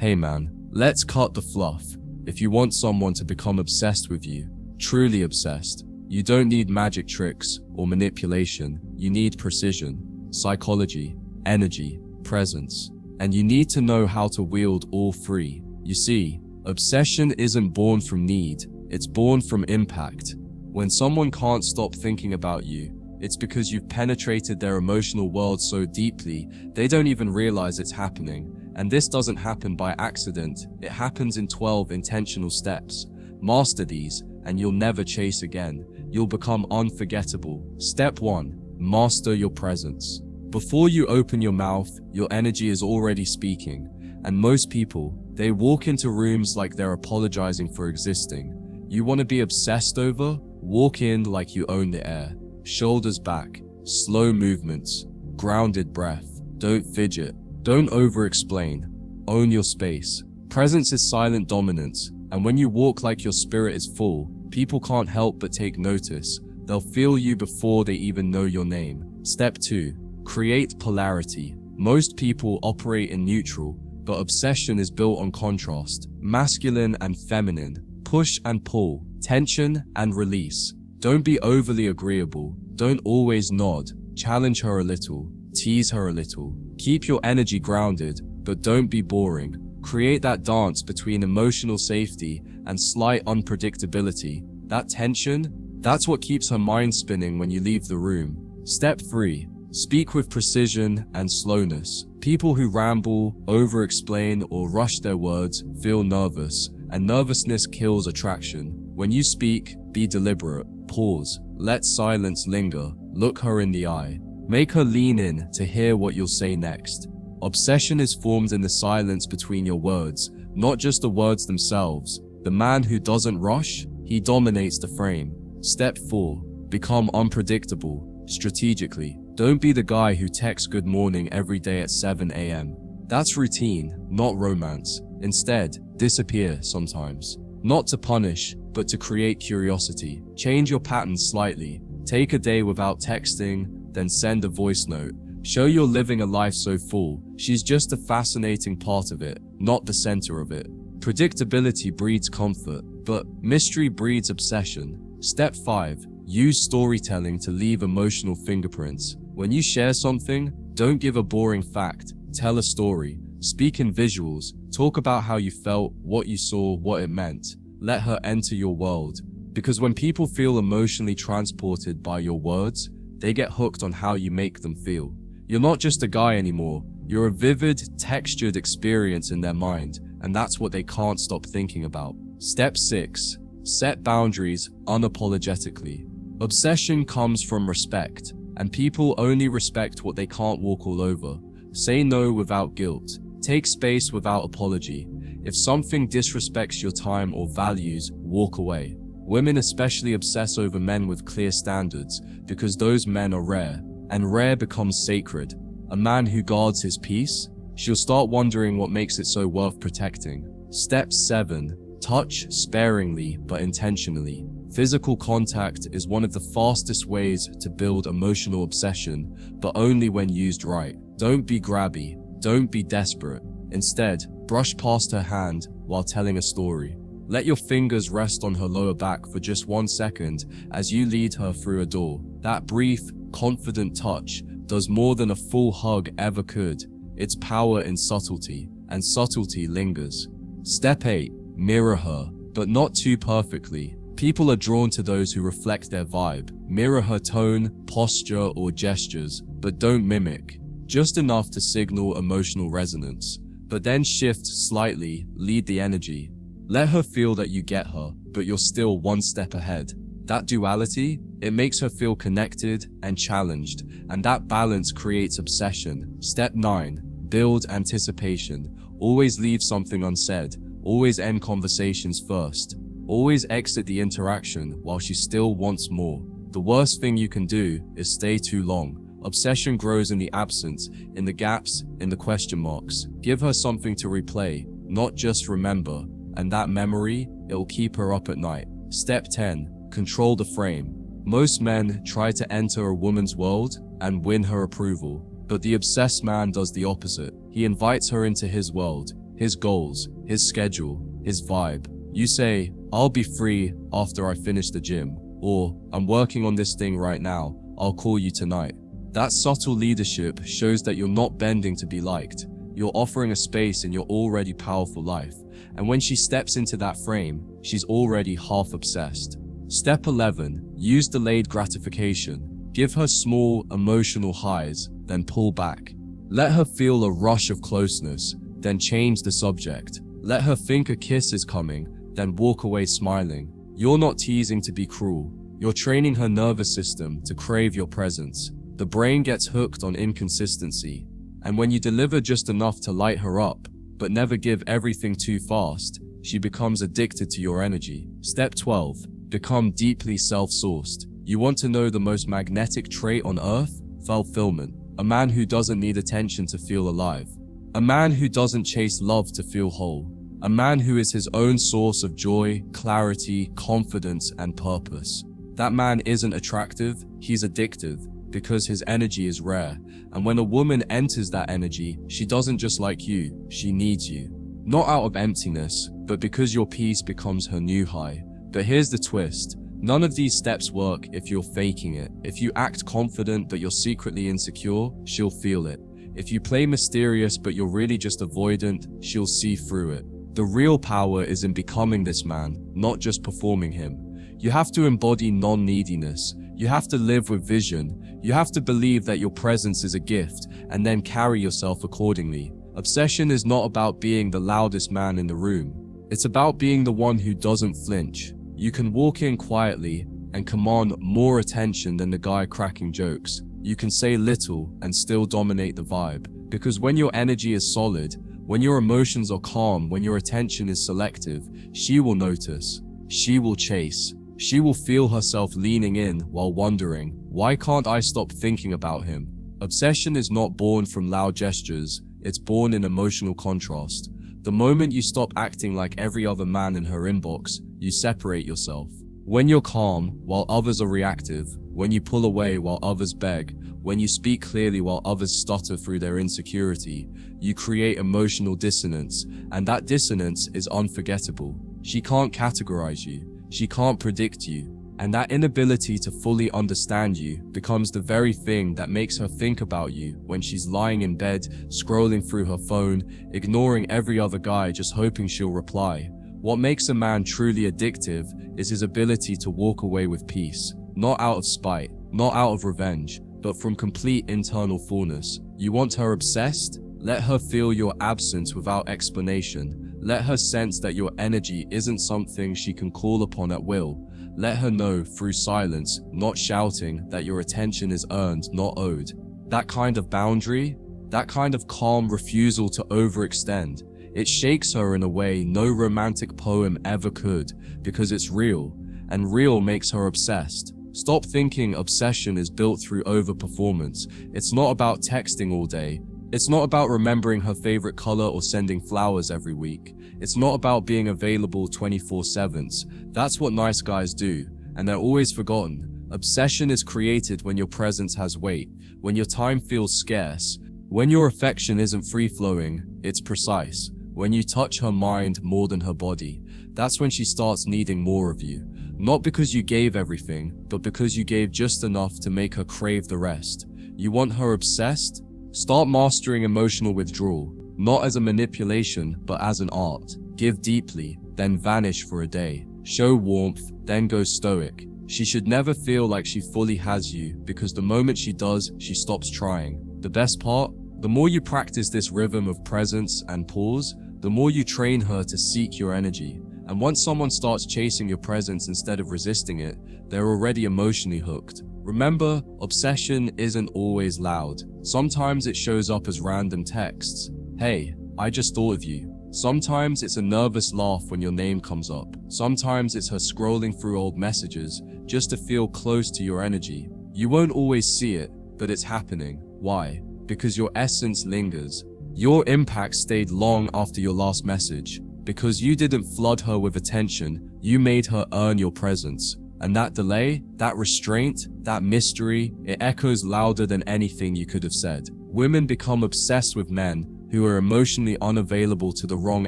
Hey man, let's cut the fluff. If you want someone to become obsessed with you, truly obsessed, you don't need magic tricks or manipulation. You need precision, psychology, energy, presence, and you need to know how to wield all three. You see, obsession isn't born from need, it's born from impact. When someone can't stop thinking about you, it's because you've penetrated their emotional world so deeply, they don't even realize it's happening. And this doesn't happen by accident, it happens in 12 intentional steps. Master these, and you'll never chase again. You'll become unforgettable. Step 1. Master your presence. Before you open your mouth, your energy is already speaking. And most people, they walk into rooms like they're apologizing for existing. You want to be obsessed over? Walk in like you own the air. Shoulders back, slow movements, grounded breath. Don't fidget, don't over-explain. Own your space. Presence is silent dominance, and when you walk like your spirit is full, people can't help but take notice. They'll feel you before they even know your name. Step 2. Create polarity. Most people operate in neutral, but obsession is built on contrast. Masculine and feminine. Push and pull. Tension and release. Don't be overly agreeable. Don't always nod. Challenge her a little. Tease her a little. Keep your energy grounded, but don't be boring. Create that dance between emotional safety and slight unpredictability. That tension, that's what keeps her mind spinning when you leave the room. Step 3. Speak with precision and slowness. People who ramble, over-explain, or rush their words feel nervous, and nervousness kills attraction. When you speak, be deliberate. Pause. Let silence linger. Look her in the eye. Make her lean in to hear what you'll say next. Obsession is formed in the silence between your words, not just the words themselves. The man who doesn't rush, he dominates the frame. Step 4. Become unpredictable. Strategically. Don't be the guy who texts good morning every day at 7 a.m. That's routine, not romance. Instead, disappear sometimes. Not to punish, but to create curiosity. Change your patterns slightly. Take a day without texting, then send a voice note. Show you're living a life so full. She's just a fascinating part of it, not the center of it. Predictability breeds comfort, but mystery breeds obsession. Step 5. Use storytelling to leave emotional fingerprints. When you share something, don't give a boring fact. Tell a story. Speak in visuals. Talk about how you felt, what you saw, what it meant. Let her enter your world. Because when people feel emotionally transported by your words, they get hooked on how you make them feel. You're not just a guy anymore. You're a vivid, textured experience in their mind, and that's what they can't stop thinking about. Step 6. Set boundaries unapologetically. Obsession comes from respect, and people only respect what they can't walk all over. Say no without guilt. Take space without apology. If something disrespects your time or values, walk away. Women especially obsess over men with clear standards because those men are rare, and rare becomes sacred. A man who guards his peace, she'll start wondering what makes it so worth protecting. Step 7. Touch sparingly but intentionally. Physical contact is one of the fastest ways to build emotional obsession, but only when used right. Don't be grabby. Don't be desperate. Instead, brush past her hand while telling a story. Let your fingers rest on her lower back for just 1 second as you lead her through a door. That brief, confident touch does more than a full hug ever could. It's power in subtlety, and subtlety lingers. Step 8. Mirror her, but not too perfectly. People are drawn to those who reflect their vibe. Mirror her tone, posture, or gestures, but don't mimic. Just enough to signal emotional resonance. But then shift slightly, lead the energy. Let her feel that you get her, but you're still one step ahead. That duality, it makes her feel connected and challenged, and that balance creates obsession. Step 9. Build anticipation. Always leave something unsaid. Always end conversations first. Always exit the interaction while she still wants more. The worst thing you can do is stay too long. Obsession grows in the absence, in the gaps, in the question marks. Give her something to replay, not just remember, and that memory, it'll keep her up at night. Step 10. Control the frame. Most men try to enter a woman's world and win her approval, but the obsessed man does the opposite. He invites her into his world, his goals, his schedule, his vibe. You say, "I'll be free after I finish the gym," or "I'm working on this thing right now, I'll call you tonight." That subtle leadership shows that you're not bending to be liked. You're offering a space in your already powerful life. And when she steps into that frame, she's already half obsessed. Step 11. Use delayed gratification. Give her small, emotional highs, then pull back. Let her feel a rush of closeness, then change the subject. Let her think a kiss is coming, then walk away smiling. You're not teasing to be cruel. You're training her nervous system to crave your presence. The brain gets hooked on inconsistency. And when you deliver just enough to light her up, but never give everything too fast, she becomes addicted to your energy. Step 12. Become deeply self-sourced. You want to know the most magnetic trait on earth? Fulfillment. A man who doesn't need attention to feel alive. A man who doesn't chase love to feel whole. A man who is his own source of joy, clarity, confidence, and purpose. That man isn't attractive, he's addictive, because his energy is rare. And when a woman enters that energy, she doesn't just like you, she needs you. Not out of emptiness, but because your peace becomes her new high. But here's the twist. None of these steps work if you're faking it. If you act confident but you're secretly insecure, she'll feel it. If you play mysterious but you're really just avoidant, she'll see through it. The real power is in becoming this man, not just performing him. You have to embody non-neediness. You have to live with vision. You have to believe that your presence is a gift, and then carry yourself accordingly. Obsession is not about being the loudest man in the room. It's about being the one who doesn't flinch. You can walk in quietly and command more attention than the guy cracking jokes. You can say little and still dominate the vibe. Because when your energy is solid, when your emotions are calm, when your attention is selective, she will notice. She will chase. She will feel herself leaning in while wondering, why can't I stop thinking about him? Obsession is not born from loud gestures, it's born in emotional contrast. The moment you stop acting like every other man in her inbox, you separate yourself. When you're calm while others are reactive, when you pull away while others beg, when you speak clearly while others stutter through their insecurity, you create emotional dissonance, and that dissonance is unforgettable. She can't categorize you. She can't predict you, and that inability to fully understand you becomes the very thing that makes her think about you when she's lying in bed, scrolling through her phone, ignoring every other guy just hoping she'll reply. What makes a man truly addictive is his ability to walk away with peace, not out of spite, not out of revenge, but from complete internal fullness. You want her obsessed? Let her feel your absence without explanation. Let her sense that your energy isn't something she can call upon at will. Let her know through silence, not shouting, that your attention is earned, not owed. That kind of boundary, that kind of calm refusal to overextend, it shakes her in a way no romantic poem ever could, because it's real, and real makes her obsessed. Stop thinking obsession is built through overperformance. It's not about texting all day. It's not about remembering her favorite color or sending flowers every week. It's not about being available 24/7. That's what nice guys do, and they're always forgotten. Obsession is created when your presence has weight, when your time feels scarce, when your affection isn't free-flowing, it's precise. When you touch her mind more than her body, that's when she starts needing more of you. Not because you gave everything, but because you gave just enough to make her crave the rest. You want her obsessed? Start mastering emotional withdrawal, not as a manipulation, but as an art. Give deeply, then vanish for a day. Show warmth, then go stoic. She should never feel like she fully has you, because the moment she does, she stops trying. The best part? The more you practice this rhythm of presence and pause, the more you train her to seek your energy. And once someone starts chasing your presence instead of resisting it, they're already emotionally hooked. Remember, obsession isn't always loud. Sometimes it shows up as random texts. Hey, I just thought of you. Sometimes it's a nervous laugh when your name comes up. Sometimes it's her scrolling through old messages just to feel close to your energy. You won't always see it, but it's happening. Why? Because your essence lingers. Your impact stayed long after your last message. Because you didn't flood her with attention, you made her earn your presence. And that delay, that restraint, that mystery, it echoes louder than anything you could have said. Women become obsessed with men who are emotionally unavailable to the wrong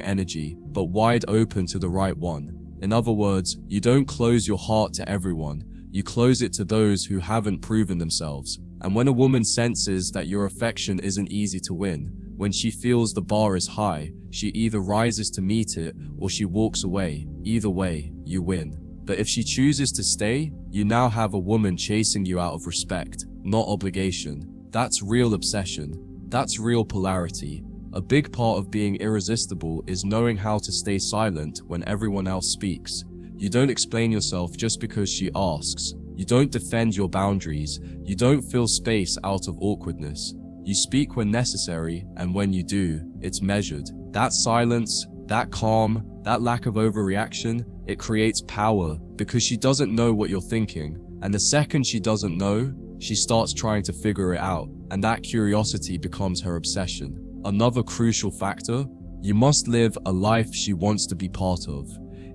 energy, but wide open to the right one. In other words, you don't close your heart to everyone, you close it to those who haven't proven themselves. And when a woman senses that your affection isn't easy to win, when she feels the bar is high, she either rises to meet it or she walks away. Either way, you win. But if she chooses to stay, you now have a woman chasing you out of respect, not obligation. That's real obsession. That's real polarity. A big part of being irresistible is knowing how to stay silent when everyone else speaks. You don't explain yourself just because she asks. You don't defend your boundaries. You don't fill space out of awkwardness. You speak when necessary, and when you do, it's measured. That silence, that calm, that lack of overreaction, it creates power because she doesn't know what you're thinking. And the second she doesn't know, she starts trying to figure it out, and that curiosity becomes her obsession. Another crucial factor, you must live a life she wants to be part of.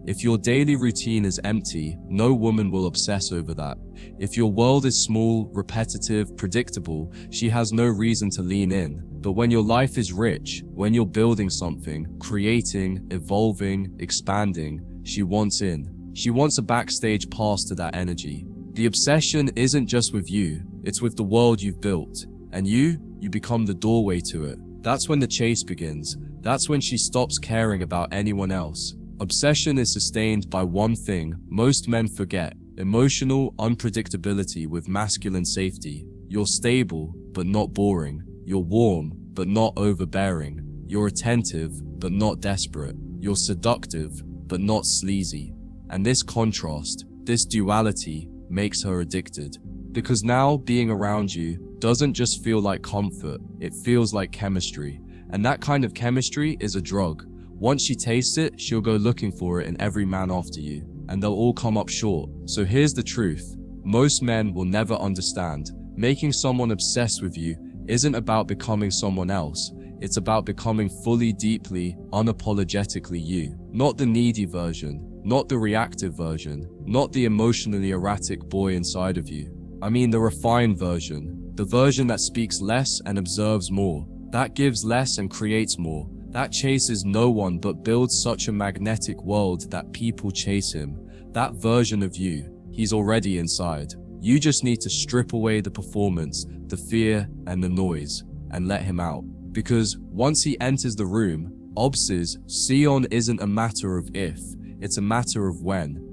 If your daily routine is empty, no woman will obsess over that. If your world is small, repetitive, predictable, she has no reason to lean in. But when your life is rich, when you're building something, creating, evolving, expanding, she wants in. She wants a backstage pass to that energy. The obsession isn't just with you, it's with the world you've built. And you become the doorway to it. That's when the chase begins. That's when she stops caring about anyone else. Obsession is sustained by one thing most men forget: emotional unpredictability with masculine safety. You're stable, but not boring. You're warm, but not overbearing. You're attentive, but not desperate. You're seductive, but not sleazy. And this contrast, this duality, makes her addicted. Because now being around you doesn't just feel like comfort, it feels like chemistry. And that kind of chemistry is a drug. Once she tastes it, she'll go looking for it in every man after you, and they'll all come up short. So here's the truth. Most men will never understand. Making someone obsessed with you isn't about becoming someone else. It's about becoming fully, deeply, unapologetically you. Not the needy version, not the reactive version, not the emotionally erratic boy inside of you. I mean the refined version, the version that speaks less and observes more, that gives less and creates more, that chases no one but builds such a magnetic world that people chase him. That version of you, he's already inside. You just need to strip away the performance, the fear, and the noise, and let him out. Because once he enters the room, Sion isn't a matter of if, it's a matter of when.